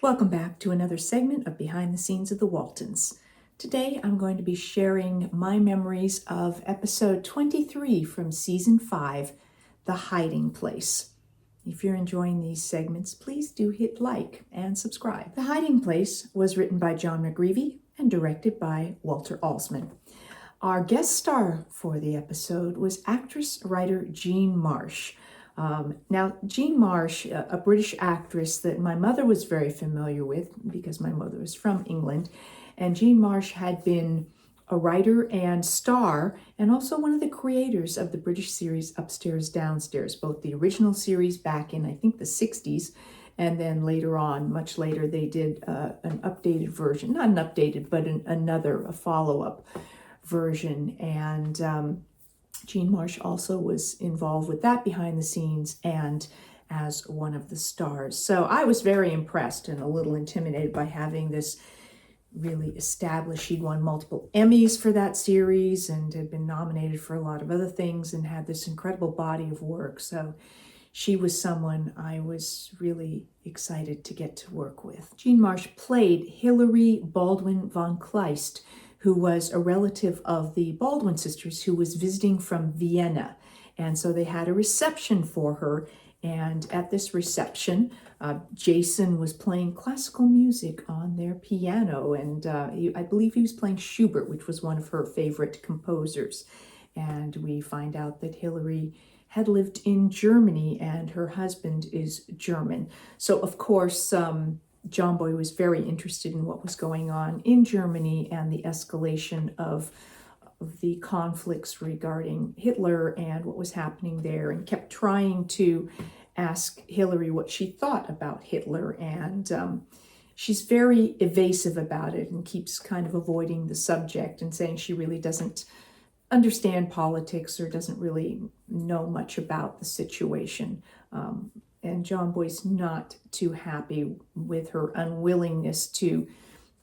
Welcome back to another segment of Behind the Scenes of the Waltons. Today I'm going to be sharing my memories of episode 23 from season 5, The Hiding Place. If you're enjoying these segments, please do hit like and subscribe. The Hiding Place was written by John McGreevy and directed by Walter Alsman. Our guest star for the episode was actress-writer Jean Marsh. Now, Jean Marsh, a British actress that my mother was very familiar with because my mother was from England, and Jean Marsh had been a writer and star, and also one of the creators of the British series Upstairs, Downstairs, both the original series back in, I think, the 60s, and then later on, much later, they did an updated version, not an updated, but a follow-up version, and Jean Marsh also was involved with that behind the scenes and as one of the stars. So I was very impressed and a little intimidated by having this really established. She'd won multiple Emmys for that series and had been nominated for a lot of other things and had this incredible body of work. So she was someone I was really excited to get to work with. Jean Marsh played Hilary Baldwin von Kleist, who was a relative of the Baldwin sisters who was visiting from Vienna. And so they had a reception for her. And at this reception, Jason was playing classical music on their piano. And I believe he was playing Schubert, which was one of her favorite composers. And we find out that Hilary had lived in Germany and her husband is German. So of course, John Boy was very interested in what was going on in Germany and the escalation of the conflicts regarding Hitler and what was happening there, and kept trying to ask Hilary what she thought about Hitler. And she's very evasive about it and keeps kind of avoiding the subject and saying she really doesn't understand politics or doesn't really know much about the situation. And John Boy's not too happy with her unwillingness to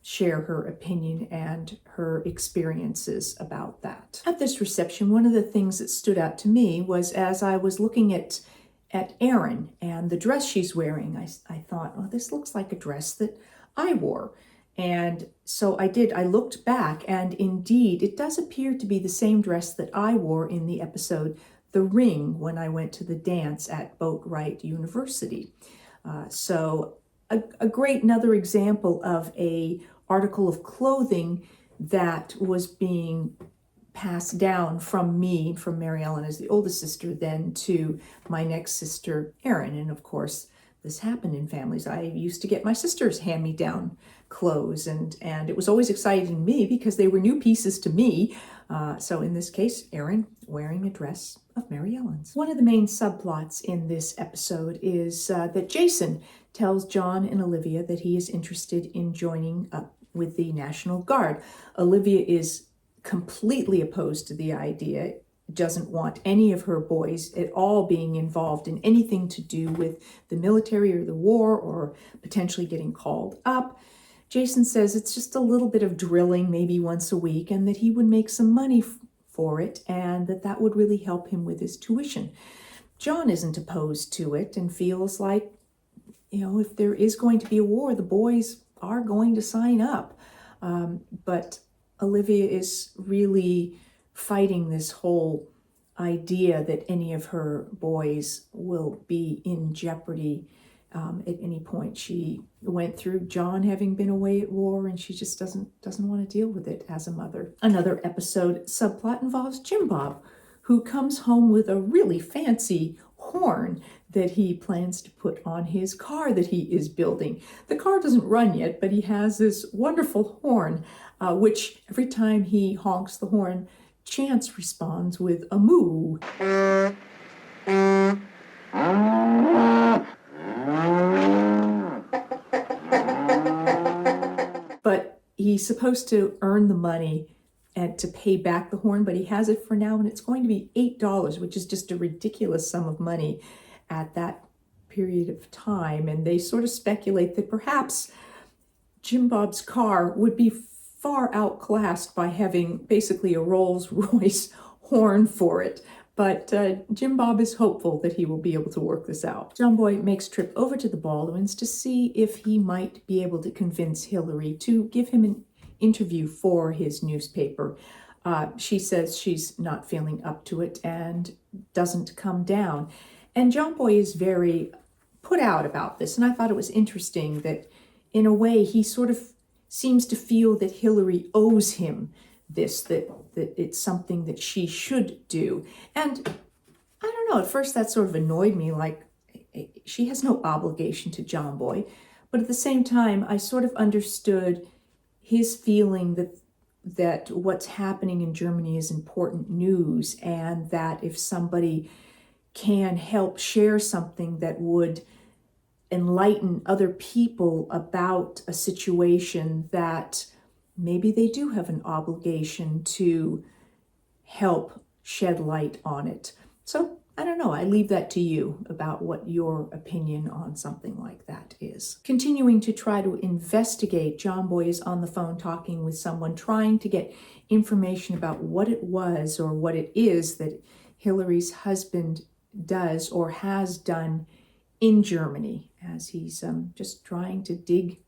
share her opinion and her experiences about that. At this reception, one of the things that stood out to me was as I was looking at Erin and the dress she's wearing, I thought, oh, this looks like a dress that I wore. And so I did. I looked back, and indeed, it does appear to be the same dress that I wore in the episode The Ring when I went to the dance at Boatwright University. So a great another example of a article of clothing that was being passed down from me, from Mary Ellen as the oldest sister, then to my next sister, Erin. And of course, this happened in families. I used to get my sisters hand-me-down clothes, and it was always exciting to me because they were new pieces to me. So in this case, Erin wearing a dress of Mary Ellen's. One of the main subplots in this episode is that Jason tells John and Olivia that he is interested in joining up with the National Guard. Olivia is completely opposed to the idea, doesn't want any of her boys at all being involved in anything to do with the military or the war or potentially getting called up. Jason says it's just a little bit of drilling, maybe once a week, and that he would make some money for it, and that would really help him with his tuition. John isn't opposed to it and feels like, if there is going to be a war, the boys are going to sign up. But Olivia is really fighting this whole idea that any of her boys will be in jeopardy at any point. She went through John having been away at war, and she just doesn't want to deal with it as a mother. Another episode subplot involves Jim Bob, who comes home with a really fancy horn that he plans to put on his car that he is building. The car doesn't run yet, but he has this wonderful horn, which every time he honks the horn, Chance responds with a moo. But he's supposed to earn the money and to pay back the horn, but he has it for now, and it's going to be $8, which is just a ridiculous sum of money at that period of time. And they sort of speculate that perhaps Jim Bob's car would be far outclassed by having basically a Rolls-Royce horn for it. But Jim Bob is hopeful that he will be able to work this out. John Boy makes a trip over to the Baldwins to see if he might be able to convince Hilary to give him an interview for his newspaper. She says she's not feeling up to it and doesn't come down. And John Boy is very put out about this. And I thought it was interesting that in a way he sort of seems to feel that Hilary owes him this, that it's something that she should do. And I don't know, at first that sort of annoyed me, like she has no obligation to John Boy. But at the same time, I sort of understood his feeling that what's happening in Germany is important news, and that if somebody can help share something that would enlighten other people about a situation, that maybe they do have an obligation to help shed light on it. So I don't know, I leave that to you about what your opinion on something like that is. Continuing to try to investigate, John Boy is on the phone talking with someone, trying to get information about what it was or what it is that Hilary's husband does or has done in Germany, as he's just trying to dig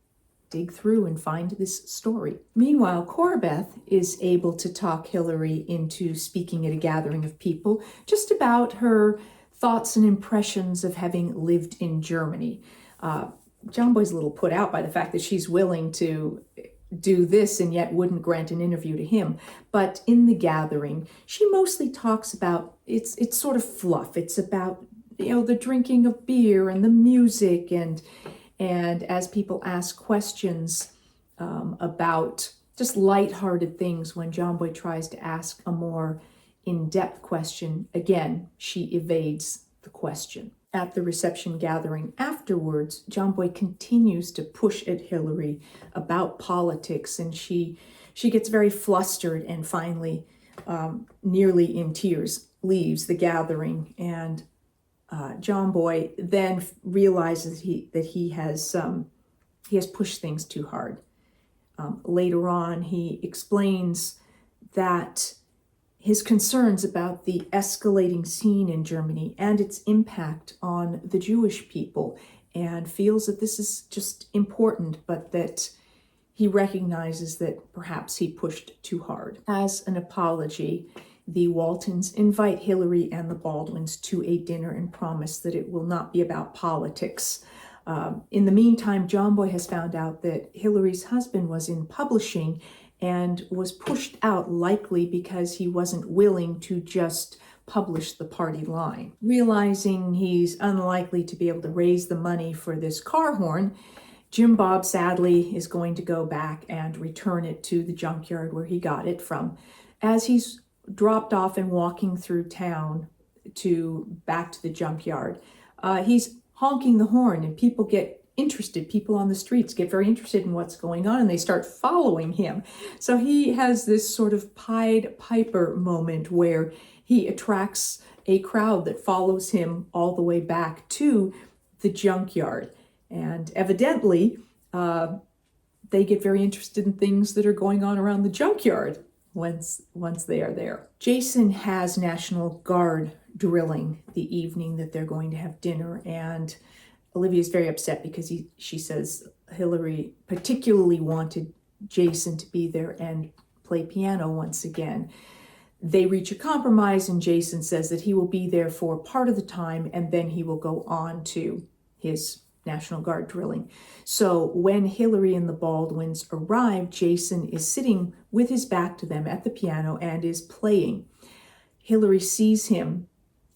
through and find this story. Meanwhile, Corabeth is able to talk Hilary into speaking at a gathering of people just about her thoughts and impressions of having lived in Germany. John Boy's a little put out by the fact that she's willing to do this and yet wouldn't grant an interview to him. But in the gathering, she mostly talks about, it's sort of fluff. It's about, the drinking of beer and the music, and as people ask questions about just lighthearted things, when John Boy tries to ask a more in-depth question, again, she evades the question. At the reception gathering afterwards, John Boy continues to push at Hilary about politics, and she gets very flustered and finally, nearly in tears, leaves the gathering. And John Boy then realizes that he has pushed things too hard. Later on, he explains that his concerns about the escalating scene in Germany and its impact on the Jewish people, and feels that this is just important, but that he recognizes that perhaps he pushed too hard. As an apology, the Waltons invite Hilary and the Baldwins to a dinner and promise that it will not be about politics. In the meantime, John Boy has found out that Hilary's husband was in publishing and was pushed out, likely because he wasn't willing to just publish the party line. Realizing he's unlikely to be able to raise the money for this car horn, Jim Bob sadly is going to go back and return it to the junkyard where he got it from. As he's dropped off and walking through town back to the junkyard, he's honking the horn, and people get interested. People on the streets get very interested in what's going on, and they start following him. So he has this sort of Pied Piper moment where he attracts a crowd that follows him all the way back to the junkyard. And evidently, they get very interested in things that are going on around the junkyard once they are there. Jason has National Guard drilling the evening that they're going to have dinner, and Olivia is very upset because she says Hilary particularly wanted Jason to be there and play piano once again. They reach a compromise, and Jason says that he will be there for part of the time, and then he will go on to his National Guard drilling. So when Hilary and the Baldwins arrive, Jason is sitting with his back to them at the piano and is playing. Hilary sees him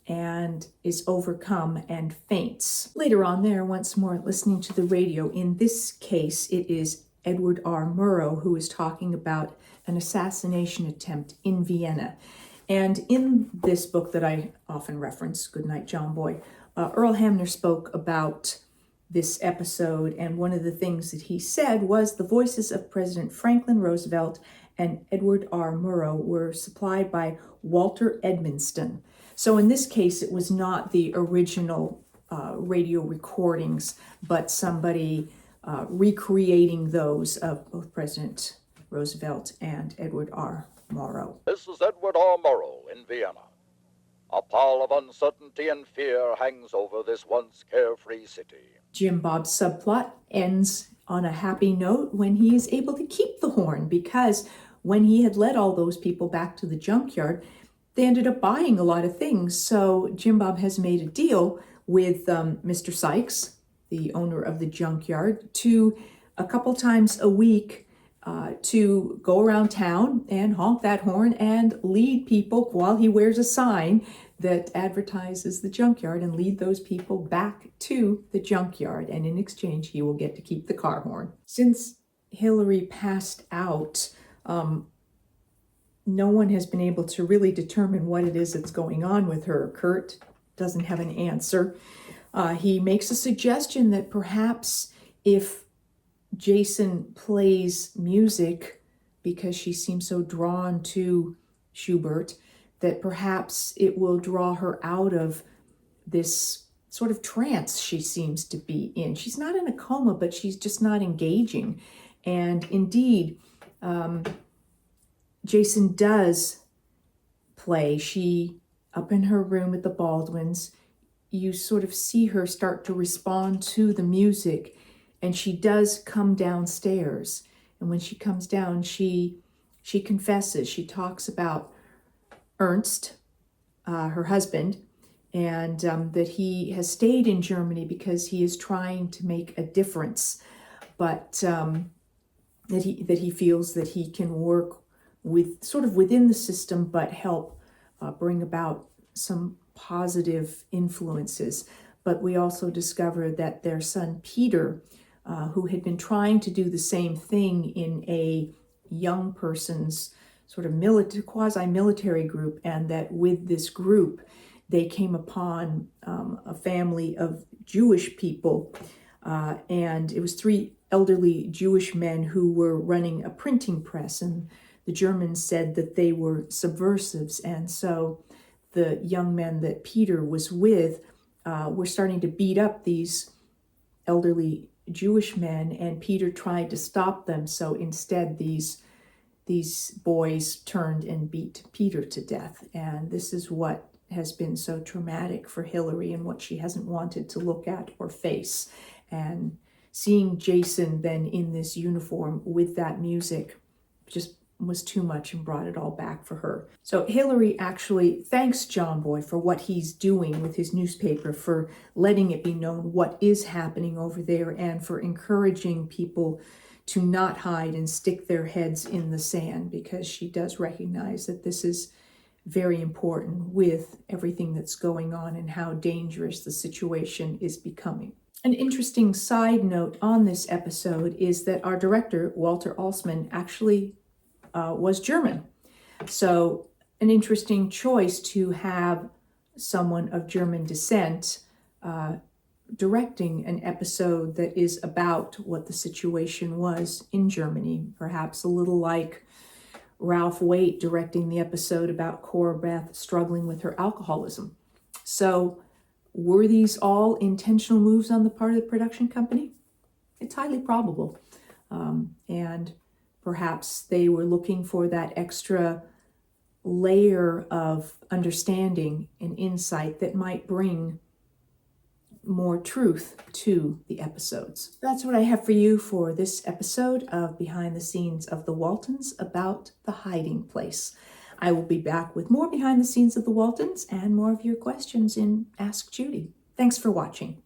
and is overcome and faints. Later on, they're once more listening to the radio. In this case, it is Edward R. Murrow who is talking about an assassination attempt in Vienna. And in this book that I often reference, Goodnight, John Boy, Earl Hamner spoke about this episode, and one of the things that he said was the voices of President Franklin Roosevelt and Edward R. Murrow were supplied by Walter Edmonston. So in this case, it was not the original radio recordings, but somebody recreating those of both President Roosevelt and Edward R. Murrow. This is Edward R. Murrow in Vienna. A pall of uncertainty and fear hangs over this once carefree city. Jim Bob's subplot ends on a happy note when he is able to keep the horn, because when he had led all those people back to the junkyard, they ended up buying a lot of things. So Jim Bob has made a deal with Mr. Sykes, the owner of the junkyard, to a couple times a week to go around town and honk that horn and lead people while he wears a sign that advertises the junkyard, and lead those people back to the junkyard. And in exchange, he will get to keep the car horn. Since Hilary passed out, no one has been able to really determine what it is that's going on with her. Kurt doesn't have an answer. He makes a suggestion that perhaps if Jason plays music, because she seems so drawn to Schubert, that perhaps it will draw her out of this sort of trance she seems to be in. She's not in a coma, but she's just not engaging. And indeed, Jason does play. She, up in her room at the Baldwins, you sort of see her start to respond to the music, and she does come downstairs. And when she comes down, she confesses. She talks about Ernst, her husband, and that he has stayed in Germany because he is trying to make a difference, but that he feels that he can work with sort of within the system, but help bring about some positive influences. But we also discover that their son Peter, who had been trying to do the same thing in a young person's sort of quasi-military group, and that with this group they came upon a family of Jewish people, and it was 3 elderly Jewish men who were running a printing press, and the Germans said that they were subversives. And so the young men that Peter was with were starting to beat up these elderly Jewish men, and Peter tried to stop them. So instead, these boys turned and beat Peter to death. And this is what has been so traumatic for Hilary, and what she hasn't wanted to look at or face. And seeing Jason then in this uniform with that music just was too much and brought it all back for her. So Hilary actually thanks John Boy for what he's doing with his newspaper, for letting it be known what is happening over there, and for encouraging people to not hide and stick their heads in the sand, because she does recognize that this is very important with everything that's going on and how dangerous the situation is becoming. An interesting side note on this episode is that our director, Walter Alsman, actually was German. So an interesting choice to have someone of German descent directing an episode that is about what the situation was in Germany, perhaps a little like Ralph Waite directing the episode about Cora Beth struggling with her alcoholism. So were these all intentional moves on the part of the production company? It's highly probable. And perhaps they were looking for that extra layer of understanding and insight that might bring more truth to the episodes. That's what I have for you for this episode of Behind the Scenes of the Waltons about The Hiding Place. I will be back with more Behind the Scenes of the Waltons and more of your questions in Ask Judy. Thanks for watching.